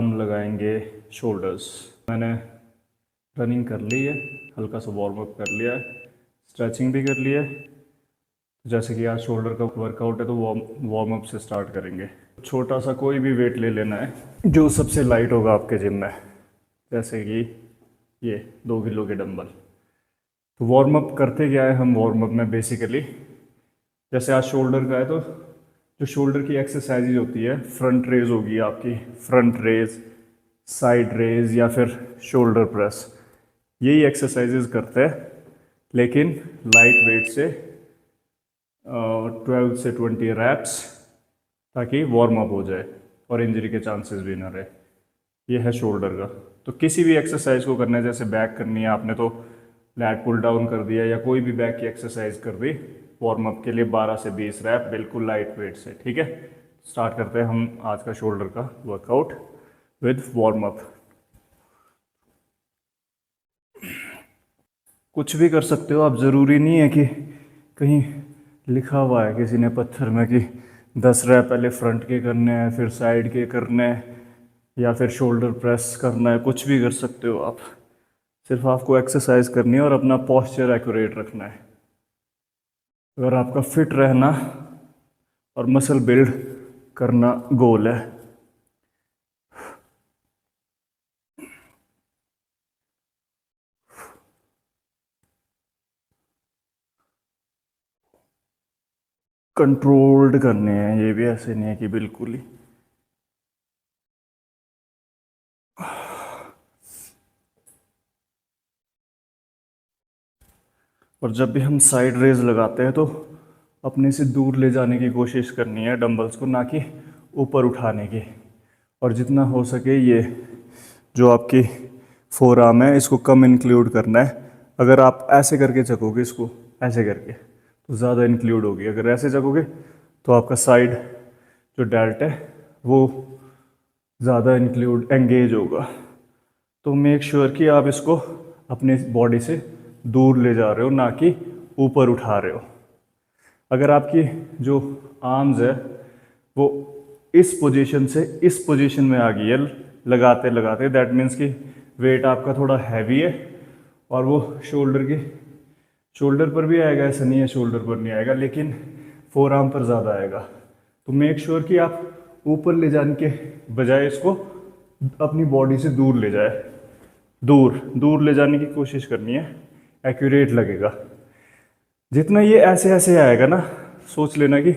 हम लगाएंगे शोल्डर्स। मैंने रनिंग कर ली है, हल्का सा वार्म अप कर लिया है, स्ट्रेचिंग भी कर लिया है। जैसे कि आज शोल्डर का वर्कआउट है तो वार्म अप से स्टार्ट करेंगे। छोटा सा कोई भी वेट ले लेना है जो सबसे लाइट होगा आपके जिम में, जैसे कि ये 2 किलो के डंबल। तो वार्म अप करते क्या है हम वार्म अप में बेसिकली, जैसे आज शोल्डर का है तो जो शोल्डर की एक्सरसाइज होती है, फ्रंट रेज होगी आपकी, फ्रंट रेज, साइड रेज या फिर शोल्डर प्रेस, यही एक्सरसाइजेज करते हैं लेकिन लाइट वेट से 12 से 20 रैप्स, ताकि वार्म अप हो जाए और इंजरी के चांसेस भी ना रहे। ये है शोल्डर का। तो किसी भी एक्सरसाइज को करना है, जैसे बैक करनी है आपने तो लैट पुल डाउन कर दिया या कोई भी बैक की एक्सरसाइज कर दी, वार्म अप के लिए 12 से 20 रैप बिल्कुल लाइट वेट से। ठीक है, स्टार्ट करते हैं हम आज का शोल्डर का वर्कआउट विद वार्म अप। कुछ भी कर सकते हो आप, ज़रूरी नहीं है कि कहीं लिखा हुआ है किसी ने पत्थर में कि 10 रैप पहले फ्रंट के करने हैं, फिर साइड के करने हैं, या फिर शोल्डर प्रेस करना है। कुछ भी कर सकते हो आप, सिर्फ आपको एक्सरसाइज करनी है और अपना पॉस्चर एक्यूरेट रखना है। अगर आपका फिट रहना और मसल बिल्ड करना गोल है। कंट्रोल्ड करने हैं, ये भी ऐसे नहीं है कि बिल्कुल ही। और जब भी हम साइड रेज लगाते हैं तो अपने से दूर ले जाने की कोशिश करनी है डंबल्स को, ना कि ऊपर उठाने की। और जितना हो सके ये जो आपकी फोर आर्म है इसको कम इंक्लूड करना है। अगर आप ऐसे करके चकोगे इसको, ऐसे करके, तो ज़्यादा इंक्लूड होगी। अगर ऐसे चकोगे तो आपका साइड जो डेल्ट है वो ज़्यादा इंक्लूड एंगेज होगा। तो मेक श्योर कि आप इसको अपने बॉडी से दूर ले जा रहे हो, ना कि ऊपर उठा रहे हो। अगर आपकी जो आर्म्स है वो इस पोजीशन से इस पोजीशन में आ गई है लगाते लगाते, दैट मीन्स कि वेट आपका थोड़ा हैवी है और वो शोल्डर पर भी आएगा, ऐसा नहीं है शोल्डर पर नहीं आएगा, लेकिन फोर आर्म पर ज़्यादा आएगा। तो मेक श्योर कि आप ऊपर ले जाने के बजाय इसको अपनी बॉडी से दूर ले जाए, दूर ले जाने की कोशिश करनी है, एक्यूरेट लगेगा। जितना ये ऐसे ऐसे आएगा ना, सोच लेना कि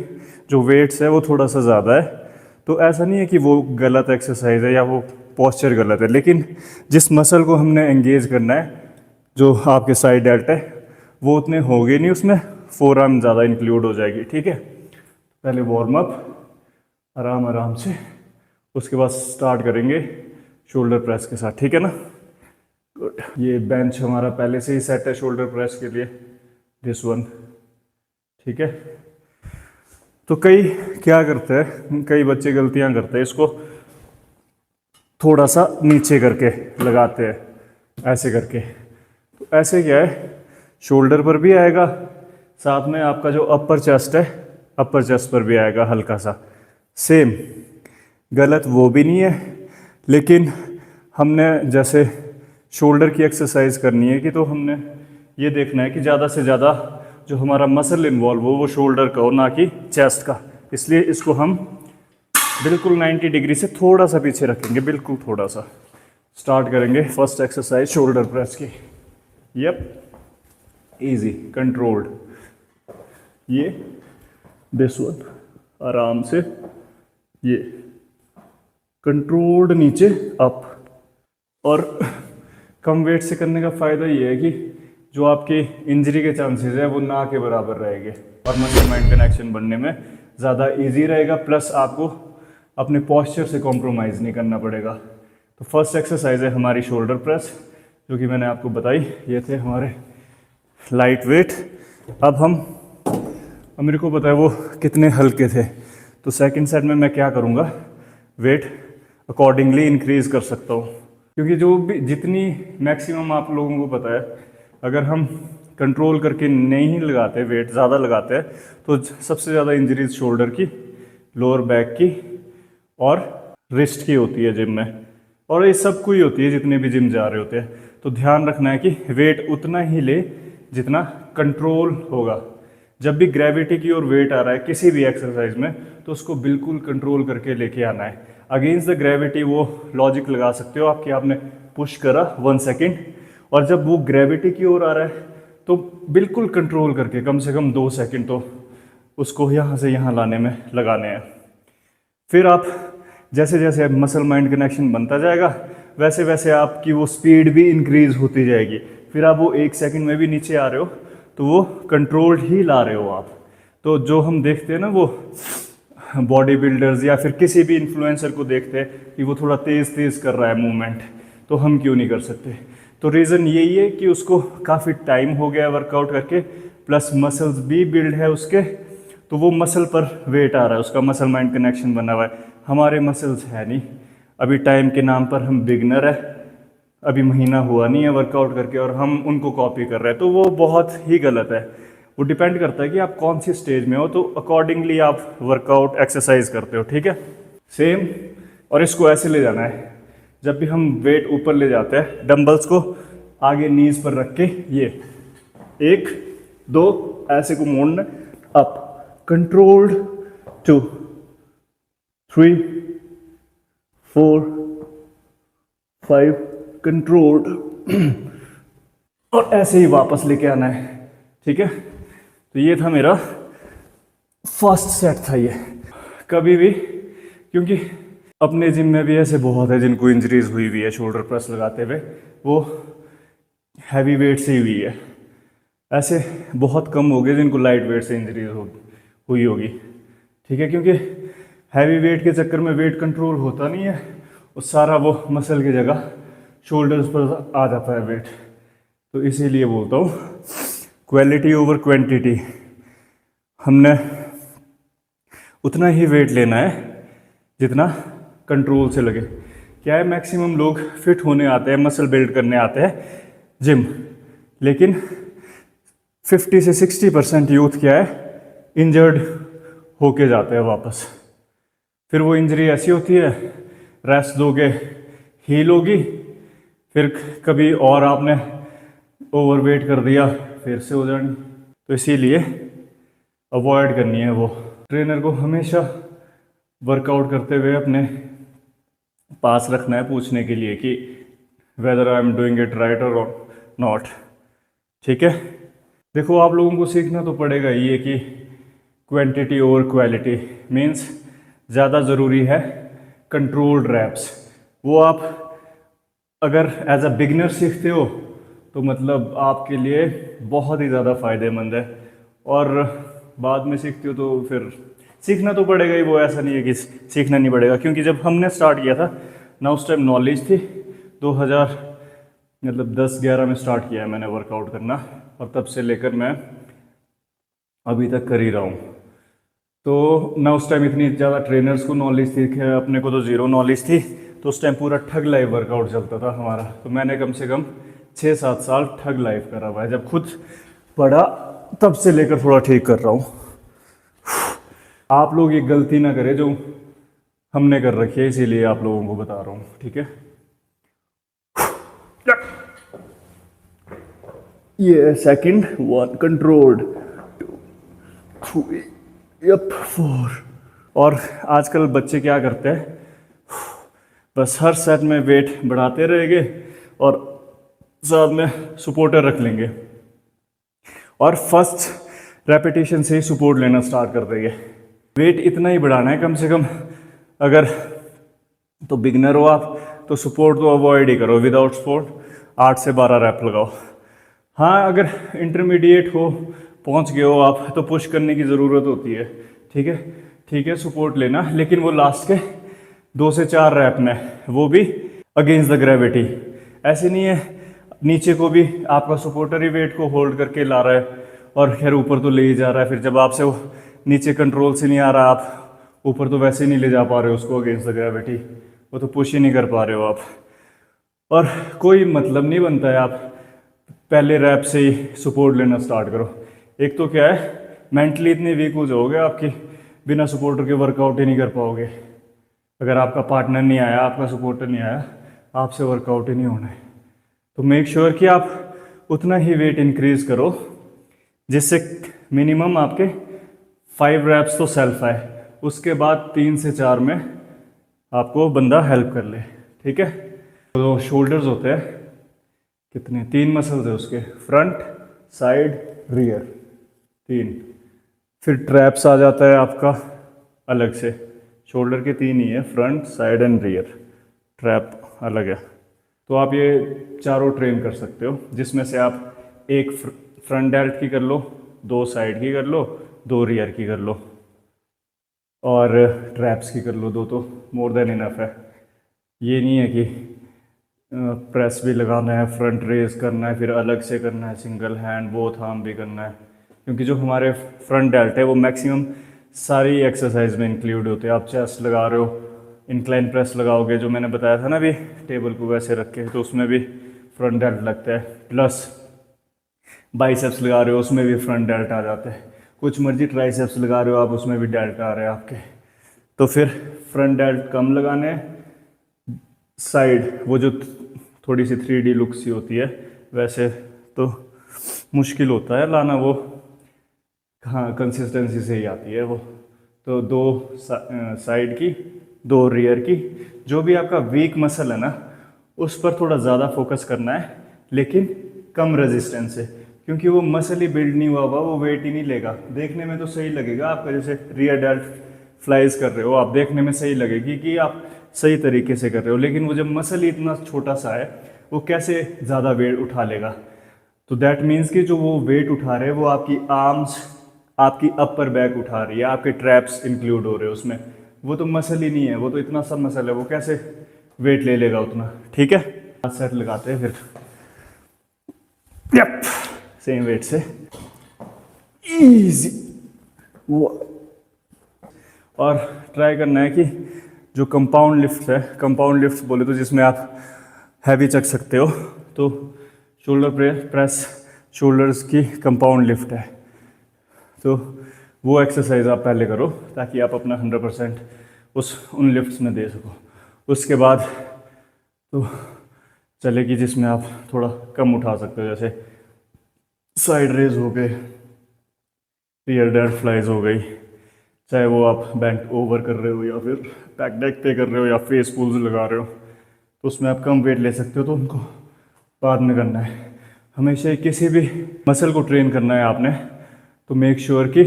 जो वेट्स है वो थोड़ा सा ज़्यादा है। तो ऐसा नहीं है कि वो गलत एक्सरसाइज है या वो पॉस्चर गलत है, लेकिन जिस मसल को हमने एंगेज करना है, जो आपके साइड डेल्ट है, वो उतने होंगे नहीं, उसमें फोर आर्म ज़्यादा इंक्लूड हो जाएगी। ठीक है, पहले वार्म अप आराम आराम से, उसके बाद स्टार्ट करेंगे शोल्डर प्रेस के साथ। ठीक है ना, गुड। ये बेंच हमारा पहले से ही सेट है शोल्डर प्रेस के लिए, दिस वन। ठीक है, तो कई क्या करते हैं, कई बच्चे गलतियां करते हैं, इसको थोड़ा सा नीचे करके लगाते हैं, ऐसे करके। तो ऐसे क्या है, शोल्डर पर भी आएगा, साथ में आपका जो अपर चेस्ट है, अपर चेस्ट पर भी आएगा हल्का सा। सेम, गलत वो भी नहीं है, लेकिन हमने जैसे शोल्डर की एक्सरसाइज करनी है कि तो हमने ये देखना है कि ज़्यादा से ज़्यादा जो हमारा मसल इन्वॉल्व हो वो शोल्डर का हो, ना कि चेस्ट का। इसलिए इसको हम बिल्कुल 90 डिग्री से थोड़ा सा पीछे रखेंगे, बिल्कुल थोड़ा सा। स्टार्ट करेंगे फर्स्ट एक्सरसाइज शोल्डर प्रेस की। Yup, easy, controlled. ये दिस वन, आराम से, ये कंट्रोल्ड नीचे अप। और कम वेट से करने का फ़ायदा ये है कि जो आपके इंजरी के चांसेस है वो ना के बराबर रहेंगे और मसल माइंड कनेक्शन बनने में ज़्यादा इजी रहेगा। प्लस आपको अपने पॉस्चर से कॉम्प्रोमाइज़ नहीं करना पड़ेगा। तो फर्स्ट एक्सरसाइज है हमारी शोल्डर प्रेस, जो कि मैंने आपको बताई। ये थे हमारे लाइट वेट। अब मेरे को पता है वो कितने हल्के थे, तो सेकंड सेट में मैं क्या करूँगा, वेट अकॉर्डिंगली इंक्रीज़ कर सकता हूँ। क्योंकि जो भी जितनी मैक्सिमम आप लोगों को पता है, अगर हम कंट्रोल करके नहीं लगाते, वेट ज़्यादा लगाते हैं, तो सबसे ज़्यादा इंजरीज शोल्डर की, लोअर बैक की और रिस्ट की होती है जिम में। और ये सब कोई होती है जितने भी जिम जा रहे होते हैं। तो ध्यान रखना है कि वेट उतना ही ले जितना कंट्रोल होगा। जब भी ग्रेविटी की ओर वेट आ रहा है किसी भी एक्सरसाइज में, तो उसको बिल्कुल कंट्रोल करके लेके आना है। अगेंस्ट द ग्रेविटी वो लॉजिक लगा सकते हो आपकी, आपने पुश करा 1 सेकेंड, और जब वो ग्रेविटी की ओर आ रहा है तो बिल्कुल कंट्रोल करके कम से कम 2 सेकेंड तो उसको यहाँ से यहाँ लाने में लगाने हैं। फिर आप जैसे जैसे मसल माइंड कनेक्शन बनता जाएगा वैसे वैसे आपकी वो स्पीड भी इंक्रीज होती जाएगी। फिर आप वो 1 सेकंड में भी नीचे आ रहे हो तो वो कंट्रोल्ड ही ला रहे हो आप। तो जो हम देखते हैं ना वो बॉडी बिल्डर्स या फिर किसी भी इन्फ्लुएंसर को देखते हैं कि वो थोड़ा तेज़ तेज़ कर रहा है मूवमेंट, तो हम क्यों नहीं कर सकते? तो रीज़न यही है कि उसको काफ़ी टाइम हो गया वर्कआउट करके, प्लस मसल्स भी बिल्ड है उसके, तो वो मसल पर वेट आ रहा है, उसका मसल माइंड कनेक्शन बना हुआ है। हमारे मसल्स है नहीं, अभी टाइम के नाम पर हम बिगनर है, अभी महीना हुआ नहीं है वर्कआउट करके और हम उनको कॉपी कर रहे हैं, तो वो बहुत ही गलत है। वो डिपेंड करता है कि आप कौन सी स्टेज में हो, तो अकॉर्डिंगली आप वर्कआउट एक्सरसाइज करते हो, ठीक है। सेम, और इसको ऐसे ले जाना है, जब भी हम वेट ऊपर ले जाते हैं डंबल्स को आगे नीज पर रख के, ये 1 2 ऐसे को मोड़ना, अप, कंट्रोल्ड, 2 3 4 5 कंट्रोल्ड, और ऐसे ही वापस लेके आना है, ठीक है। तो ये था मेरा फर्स्ट सेट था ये। कभी भी, क्योंकि अपने जिम में भी ऐसे बहुत है जिनको इंजरीज हुई हुई है शोल्डर प्रेस लगाते हुए, वो हैवी वेट से ही हुई है। ऐसे बहुत कम हो गए जिनको लाइट वेट से इंजरीज हुई होगी, ठीक है। क्योंकि हैवी वेट के चक्कर में वेट कंट्रोल होता नहीं है, और सारा वो मसल की जगह शोल्डर्स पर आ जाता है वेट। तो इसीलिए बोलता हूँ क्वालिटी ओवर क्वांटिटी। हमने उतना ही वेट लेना है जितना कंट्रोल से लगे। क्या है, मैक्सिमम लोग फिट होने आते हैं, मसल बिल्ड करने आते हैं जिम, लेकिन 50 से 60% यूथ क्या है, इंजर्ड होके जाते हैं वापस। फिर वो इंजरी ऐसी होती है, रेस्ट दोगे हील होगी, फिर कभी और आपने ओवरवेट कर दिया फिर से हो जानी। तो इसीलिए अवॉइड करनी है वो। ट्रेनर को हमेशा वर्कआउट करते हुए अपने पास रखना है पूछने के लिए कि whether I am doing it right और नॉट, ठीक है। देखो, आप लोगों को सीखना तो पड़ेगा ये कि क्वांटिटी ओवर क्वालिटी मीन्स ज़्यादा ज़रूरी है कंट्रोल्ड रैप्स। वो आप अगर एज अ बिगिनर सीखते हो तो मतलब आपके लिए बहुत ही ज़्यादा फ़ायदेमंद है, और बाद में सीखते हो तो फिर सीखना तो पड़ेगा ही। वो ऐसा नहीं है कि सीखना नहीं पड़ेगा, क्योंकि जब हमने स्टार्ट किया था ना उस टाइम नॉलेज थी। 2010-11 में स्टार्ट किया है मैंने वर्कआउट करना, और तब से लेकर मैं अभी तक कर ही रहा हूँ। तो ना उस टाइम इतनी ज़्यादा ट्रेनर्स को नॉलेज थी, अपने को तो ज़ीरो नॉलेज थी। तो उस टाइम पूरा ठग लाइव वर्कआउट चलता था हमारा। तो मैंने कम से कम 6-7 साल ठग लाइव करा हुआ है। जब खुद पढ़ा तब से लेकर थोड़ा ठीक कर रहा हूँ। आप लोग ये गलती ना करें जो हमने कर रखी है, इसीलिए आप लोगों को बता रहा हूँ, ठीक है। ये सेकंड 1 कंट्रोल्ड, 2 3 यप 4। और आजकल बच्चे क्या करते हैं, बस हर सेट में वेट बढ़ाते रहेंगे और साथ में सपोर्टर रख लेंगे, और फर्स्ट रेपिटेशन से ही सपोर्ट लेना स्टार्ट कर देंगे। वेट इतना ही बढ़ाना है कम से कम। अगर तो बिगनर हो आप तो सपोर्ट तो अवॉइड ही करो, विदाउट सपोर्ट 8 से 12 रैप लगाओ। हाँ, अगर इंटरमीडिएट हो, पहुंच गए हो आप, तो पुश करने की ज़रूरत होती है, ठीक है। ठीक है, सपोर्ट लेना, लेकिन वो लास्ट के 2 से 4 रैप में, वो भी अगेंस्ट द ग्रेविटी। ऐसे नहीं है नीचे को भी आपका सपोर्टर ही वेट को होल्ड करके ला रहा है और खैर ऊपर तो ले ही जा रहा है। फिर जब आपसे वो नीचे कंट्रोल से नहीं आ रहा, आप ऊपर तो वैसे नहीं ले जा पा रहे हो उसको अगेंस्ट द ग्रेविटी, वो तो पुश ही नहीं कर पा रहे हो आप। और कोई मतलब नहीं बनता है आप पहले रैप से ही सपोर्ट लेना स्टार्ट करो। एक तो क्या है, मेंटली इतने वीक हो जाओगे आपकी, बिना सपोर्टर के वर्कआउट ही नहीं कर पाओगे। अगर आपका पार्टनर नहीं आया, आपका सपोर्टर नहीं आया, आपसे वर्कआउट ही नहीं होना है। तो मेक श्योर कि आप उतना ही वेट इंक्रीज करो जिससे मिनिमम आपके 5 रैप्स तो सेल्फ आए, उसके बाद 3 से 4 में आपको बंदा हेल्प कर ले। ठीक है। तो शोल्डर्स होते हैं कितने, 3 मसल्स है उसके, फ्रंट, साइड, रियर, 3। फिर ट्रैप्स आ जाता है आपका अलग से, शोल्डर के 3 ही है, front, side and rear, trap अलग है। तो आप ये चारों ट्रेन कर सकते हो, जिसमें से आप एक फ्रंट डेल्ट की कर लो, 2 साइड की कर लो, 2 रियर की कर लो, और ट्रैप्स की कर लो 2, तो मोर देन इनफ है। ये नहीं है कि प्रेस भी लगाना है, फ्रंट रेज करना है, फिर अलग से करना है, सिंगल हैंड बोथ आर्म भी करना है, क्योंकि जो हमारे फ्रंट डेल्ट है वो मैक्सिमम सारी एक्सरसाइज में इंक्लूड होते हैं। आप चेस्ट लगा रहे हो, इंक्लाइन प्रेस लगाओगे, जो मैंने बताया था ना अभी टेबल को वैसे रख के, तो उसमें भी फ्रंट डेल्ट लगता है, प्लस बाइसेप्स लगा रहे हो उसमें भी फ्रंट डेल्ट आ जाते हैं, कुछ मर्जी ट्राइसेप्स लगा रहे हो आप उसमें भी डेल्ट आ रहे हैं आपके। तो फिर फ्रंट डेल्ट कम लगाने हैं, साइड वो जो थोड़ी सी 3D लुक सी होती है, वैसे तो मुश्किल होता है लाना वो, हाँ कंसिस्टेंसी से ही आती है वो। तो 2 साइड की, 2 रियर की, जो भी आपका वीक मसल है ना उस पर थोड़ा ज़्यादा फोकस करना है, लेकिन कम रेजिस्टेंस से, क्योंकि वो मसल ही बिल्ड नहीं हुआ होगा, वो वेट ही नहीं लेगा। देखने में तो सही लगेगा आपका, जैसे रियर डेल्ट फ्लाइज कर रहे हो आप, देखने में सही लगेगी कि आप सही तरीके से कर रहे हो, लेकिन वो जब मसल ही इतना छोटा सा है वो कैसे ज़्यादा वेट उठा लेगा। तो दैट मीन्स कि जो वो वेट उठा रहे हैं वो आपकी आर्म्स, आपकी अपर बैक उठा रही है, आपके ट्रैप्स इंक्लूड हो रहे हैं उसमें, वो तो मसल ही नहीं है, वो तो इतना सा मसल है, वो कैसे वेट ले लेगा उतना। ठीक है, सेट लगाते हैं फिर, यप सेम वेट से, इजी। और ट्राई करना है कि जो कंपाउंड लिफ्ट है, कंपाउंड लिफ्ट बोले तो जिसमें आप हैवी चक सकते हो, तो शोल्डर प्रेस शोल्डर्स की कंपाउंड लिफ्ट है, तो वो एक्सरसाइज आप पहले करो ताकि आप अपना 100% उन लिफ्ट्स में दे सको। उसके बाद तो चलेगी जिसमें आप थोड़ा कम उठा सकते हो, जैसे साइड रेज हो गए, रियर डेल्ट फ्लाइज हो गई, चाहे वो आप बेंट ओवर कर रहे हो या फिर बैक डेक पे कर रहे हो या फेस पुल्स लगा रहे हो, तो उसमें आप कम वेट ले सकते हो, तो उनको बाद में करना है। हमेशा किसी भी मसल को ट्रेन करना है आपने, तो मेक श्योर कि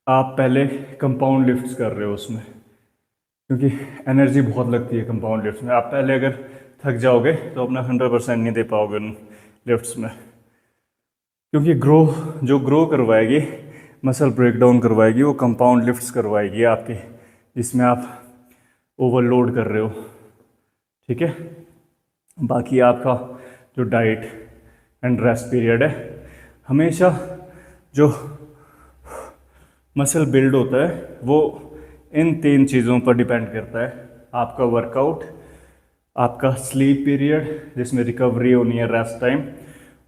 आप पहले कंपाउंड लिफ्ट्स कर रहे हो उसमें, क्योंकि एनर्जी बहुत लगती है कंपाउंड लिफ्ट्स में। आप पहले अगर थक जाओगे तो अपना 100% नहीं दे पाओगे उन लिफ्ट्स में, क्योंकि जो ग्रो करवाएगी, मसल ब्रेकडाउन करवाएगी, वो कंपाउंड लिफ्ट्स करवाएगी आपकी, जिसमें आप ओवरलोड कर रहे हो। ठीक है। बाकी आपका जो डाइट एंड रेस्ट पीरियड है, हमेशा जो मसल बिल्ड होता है वो इन 3 चीज़ों पर डिपेंड करता है, आपका वर्कआउट, आपका स्लीप पीरियड जिसमें रिकवरी होनी है, रेस्ट टाइम,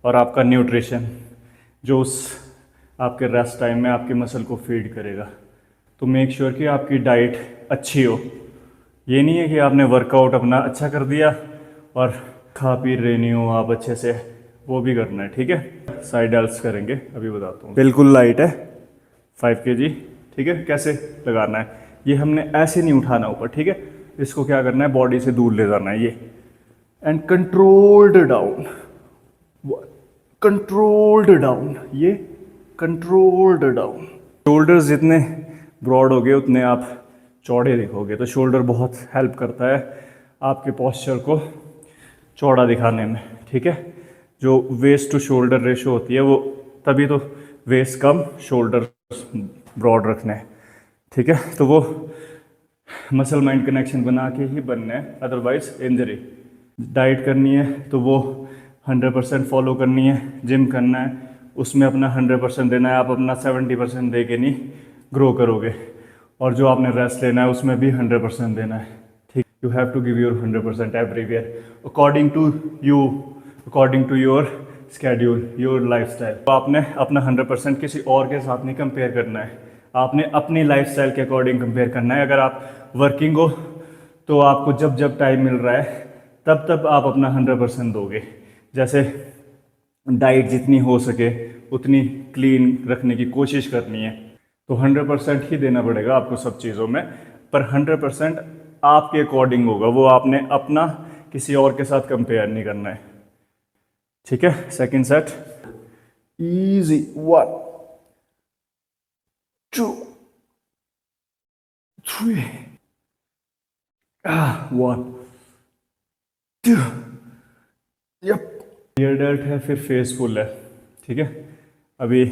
और आपका न्यूट्रिशन जो उस आपके रेस्ट टाइम में आपके मसल को फीड करेगा। तो मेक श्योर कि आपकी डाइट अच्छी हो। ये नहीं है कि आपने वर्कआउट अपना अच्छा कर दिया और खा पी रहे नहीं हो आप अच्छे से, वो भी करना है। ठीक है। साइड डेल्ट्स करेंगे, अभी बताता हूँ। बिल्कुल लाइट है, 5 kg। ठीक है। कैसे लगाना है, ये हमने ऐसे नहीं उठाना ऊपर, ठीक है। इसको क्या करना है, बॉडी से दूर ले जाना है ये, and controlled down, controlled down, ये कंट्रोल्ड डाउन। शोल्डर्स जितने ब्रॉड हो गए उतने आप चौड़े दिखोगे, तो शोल्डर बहुत हेल्प करता है आपके पोस्चर को चौड़ा दिखाने में। ठीक है। जो वेस्ट टू शोल्डर रेशो होती है वो तभी तो वेस्ट कम शोल्डर ब्रॉड रखना है। ठीक है। तो वो मसल माइंड कनेक्शन बना के ही बनना है, अदरवाइज इंजरी। डाइट करनी है तो वो 100% फॉलो करनी है, जिम करना है उसमें अपना 100% देना है। आप अपना 70% दे के नहीं ग्रो करोगे, और जो आपने रेस्ट लेना है उसमें भी 100% देना है। ठीक, you have to give your 100% everywhere according to you, according to your schedule, your lifestyle. तो आपने अपना 100% किसी और के साथ नहीं कंपेयर करना है, आपने अपनी लाइफस्टाइल के अकॉर्डिंग कंपेयर करना है। अगर आप वर्किंग हो तो आपको जब जब टाइम मिल रहा है तब तब आप अपना 100% दोगे। जैसे डाइट जितनी हो सके उतनी क्लीन रखने की कोशिश करनी है, तो 100% ही देना पड़ेगा आपको सब चीज़ों में, पर 100% आपके अकॉर्डिंग होगा, वो आपने अपना किसी और के साथ कंपेयर नहीं करना है। ठीक है, सेकंड सेट, इजी, 1 2 3, 1 2, यप। ये डेल्ट है, फिर फेस फुल है। ठीक है, अभी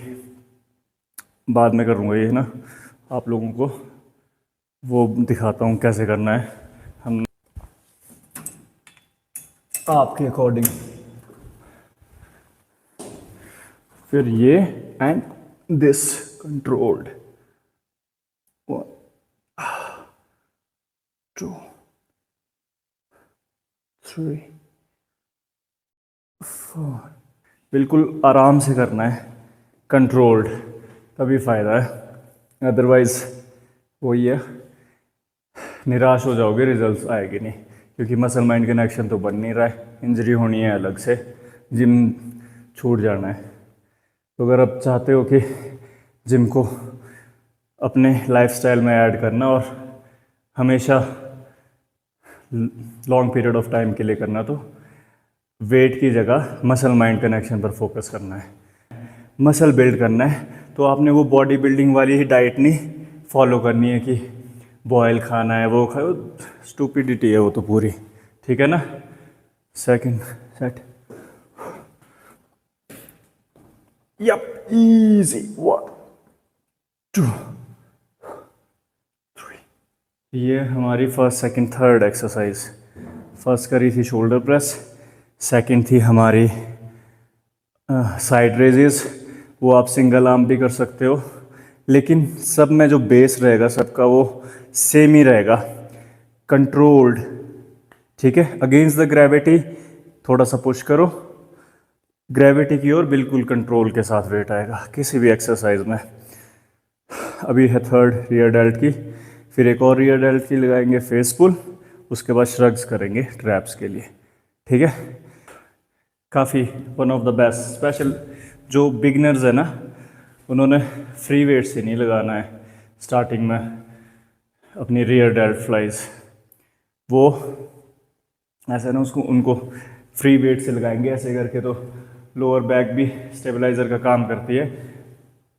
बाद में करूँगा ये ना, आप लोगों को वो दिखाता हूँ कैसे करना है हम आपके अकॉर्डिंग। फिर ये एंड दिस कंट्रोल्ड, 1 2 3 4, बिल्कुल आराम से करना है, कंट्रोल्ड, तभी फ़ायदा है। अदरवाइज़ वही है, निराश हो जाओगे, रिजल्ट्स आएगी नहीं, क्योंकि मसल माइंड कनेक्शन तो बन नहीं रहा है, इंजरी होनी है अलग से, जिम छूट जाना है। तो अगर आप चाहते हो कि जिम को अपने लाइफस्टाइल में ऐड करना और हमेशा लॉन्ग पीरियड ऑफ टाइम के लिए करना, तो वेट की जगह मसल माइंड कनेक्शन पर फोकस करना है, मसल बिल्ड करना है। तो आपने वो बॉडी बिल्डिंग वाली ही डाइट नहीं फॉलो करनी है कि बॉयल खाना है, वो खाओ, स्टूपिडिटी है वो तो पूरी। ठीक है ना। Second set, yup, easy, 1 2 3। ये हमारी first second third exercise. First करी थी शोल्डर प्रेस, सेकंड थी हमारी साइड रेजेस, वो आप सिंगल आर्म भी कर सकते हो, लेकिन सब में जो बेस रहेगा सबका वो सेम ही रहेगा, कंट्रोल्ड। ठीक है, अगेंस्ट द ग्रेविटी थोड़ा सा पुश करो, ग्रेविटी की ओर बिल्कुल कंट्रोल के साथ वेट आएगा किसी भी एक्सरसाइज में। अभी है थर्ड रियर डेल्ट की, फिर एक और रियर डेल्ट की लगाएंगे फेस पुल, उसके बाद श्रग्स करेंगे ट्रैप्स के लिए। ठीक है, काफ़ी one of the best. Special जो बिगनर्स है ना, उन्होंने फ्री वेट से नहीं लगाना है स्टार्टिंग में अपनी रियर डेल्ट फ्लाइज, वो ऐसा ना उसको उनको फ्री वेट से लगाएंगे ऐसे करके, तो लोअर बैक भी स्टेबलाइज़र का काम करती है,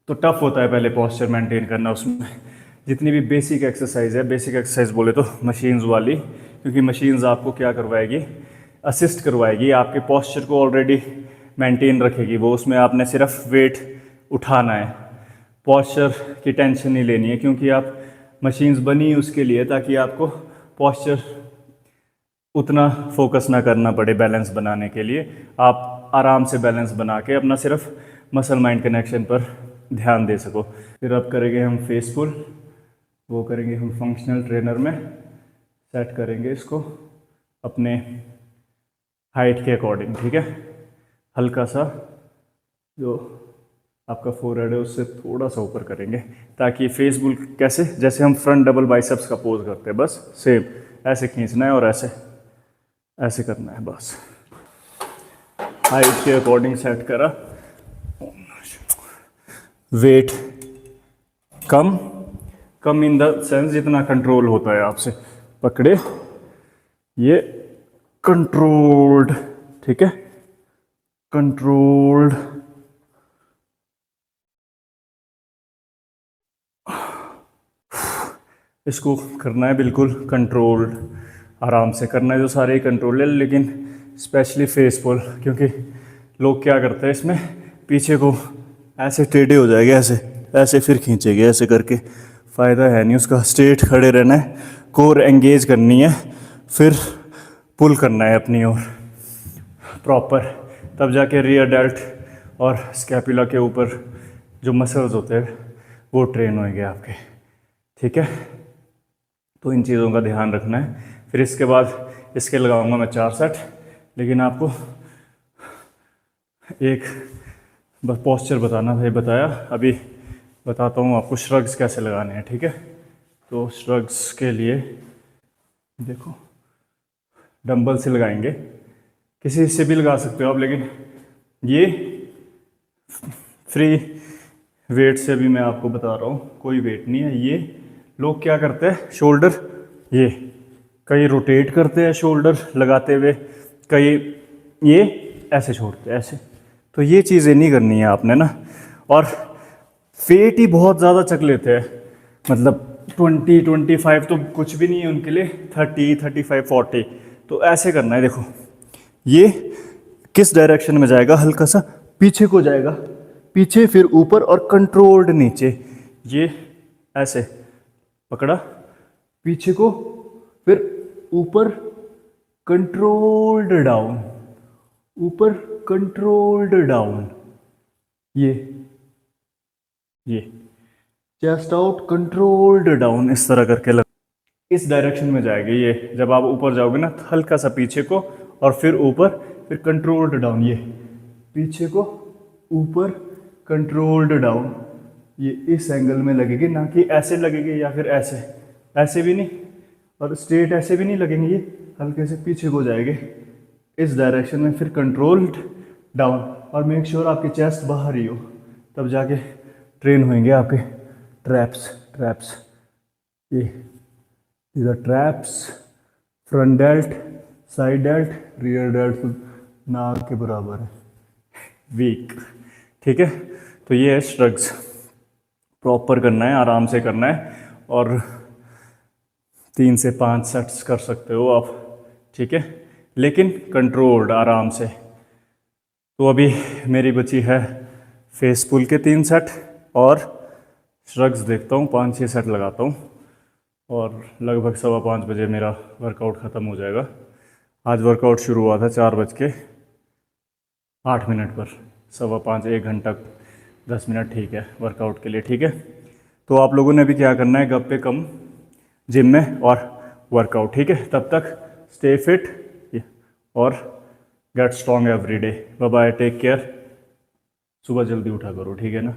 तो टफ होता है पहले पोस्चर मेंटेन करना उसमें। जितनी भी बेसिक एक्सरसाइज है, बेसिक एक्सरसाइज बोले तो मशीन्स वाली, क्योंकि मशीन्स आपको क्या करवाएगी, असिस्ट करवाएगी, आपके पोस्चर को ऑलरेडी मेंटेन रखेगी वो, उसमें आपने सिर्फ वेट उठाना है, पोस्चर की टेंशन नहीं लेनी है, क्योंकि आप मशीन्स बनी उसके लिए ताकि आपको पोस्चर उतना फोकस ना करना पड़े बैलेंस बनाने के लिए, आप आराम से बैलेंस बना के अपना सिर्फ मसल माइंड कनेक्शन पर ध्यान दे सको। फिर अब करेंगे हम फेस पुल, वो करेंगे हम फंक्शनल ट्रेनर में, सेट करेंगे इसको अपने हाइट के अकॉर्डिंग। ठीक है, हल्का सा जो आपका फोरहेड है उससे थोड़ा सा ऊपर करेंगे, ताकि फेस पुल कैसे, जैसे हम फ्रंट डबल बाइसेप्स का पोज करते हैं, बस सेम ऐसे खींचना है और ऐसे ऐसे करना है बस। हाइट के अकॉर्डिंग सेट करा, वेट कम कम इन द सेंस जितना कंट्रोल होता है आपसे, पकड़े, ये कंट्रोल्ड। ठीक है, कंट्रोल्ड, इसको करना है बिल्कुल कंट्रोल्ड, आराम से करना है, जो सारे ही कंट्रोल है, लेकिन स्पेशली फेस पुल, क्योंकि लोग क्या करते हैं इसमें पीछे को ऐसे टेढ़े हो जाएंगे, ऐसे ऐसे फिर खींचेंगे ऐसे करके, फ़ायदा है नहीं उसका। स्ट्रेट खड़े रहना है, कोर एंगेज करनी है, फिर पुल करना है अपनी ओर प्रॉपर, तब जाके रियर डेल्ट और स्कैपुला के ऊपर जो मसल्स होते हैं वो ट्रेन होंगे आपके। ठीक है, तो इन चीज़ों का ध्यान रखना है। फिर इसके बाद इसके लगाऊंगा मैं 4 सेट, लेकिन आपको एक बस पोस्चर बताना भाई बताया, अभी बताता हूँ आपको श्रग्स कैसे लगाने हैं। ठीक है, तो श्रग्स के लिए देखो, डंबल से लगाएंगे, किसी से भी लगा सकते हो आप, लेकिन ये फ्री वेट से भी मैं आपको बता रहा हूँ, कोई वेट नहीं है। ये लोग क्या करते हैं, शोल्डर ये कई रोटेट करते हैं शोल्डर लगाते हुए, कई ये ऐसे छोड़ते हैं ऐसे। तो ये चीज़ें नहीं करनी है आपने ना। और वेट ही बहुत ज़्यादा चक लेते हैं, मतलब 20-25 तो कुछ भी नहीं है उनके लिए, 30-35-40। तो ऐसे करना है, देखो ये किस डायरेक्शन में जाएगा, हल्का सा पीछे को जाएगा, पीछे फिर ऊपर और कंट्रोल्ड नीचे। ये ऐसे पकड़ा, पीछे को फिर ऊपर कंट्रोल्ड डाउन, ऊपर कंट्रोल्ड डाउन, ये चेस्ट आउट कंट्रोल्ड डाउन, इस तरह करके लग, इस डायरेक्शन में जाएगी ये। जब आप ऊपर जाओगे ना, हल्का सा पीछे को और फिर ऊपर, फिर कंट्रोल्ड डाउन, ये पीछे को ऊपर कंट्रोल्ड डाउन, ये इस एंगल में लगेगी, ना कि ऐसे लगेगी या फिर ऐसे, ऐसे भी नहीं और स्ट्रेट ऐसे भी नहीं लगेंगे, ये हल्के से पीछे को जाएंगे इस डायरेक्शन में, फिर कंट्रोल्ड डाउन। और मेक श्योर आपकी चेस्ट बाहर ही हो, तब जाके ट्रेन होंगे आपके ट्रैप्स। ये इधर traps, front dealt, side dealt, rear dealt नाक के बराबर है, वीक। ठीक है, तो ये है श्रग्स, प्रॉपर करना है, आराम से करना है, और 3 से 5 सेट्स कर सकते हो आप। ठीक है, लेकिन कंट्रोल्ड, आराम से। तो अभी मेरी बची है फेस पुल के 3 सेट और श्रग्स देखता हूँ, 5-6 सेट लगाता हूँ, और लगभग 5:15 बजे मेरा वर्कआउट ख़त्म हो जाएगा। आज वर्कआउट शुरू हुआ था 4:08 पर, 5:15, 1 घंटा 10 मिनट, ठीक है वर्कआउट के लिए। ठीक है, तो आप लोगों ने भी क्या करना है, गप्पे कम जिम में और वर्कआउट। ठीक है, तब तक स्टे फिट और get strong every day. Bye bye, take care. सुबह जल्दी उठा करो, ठीक है ना।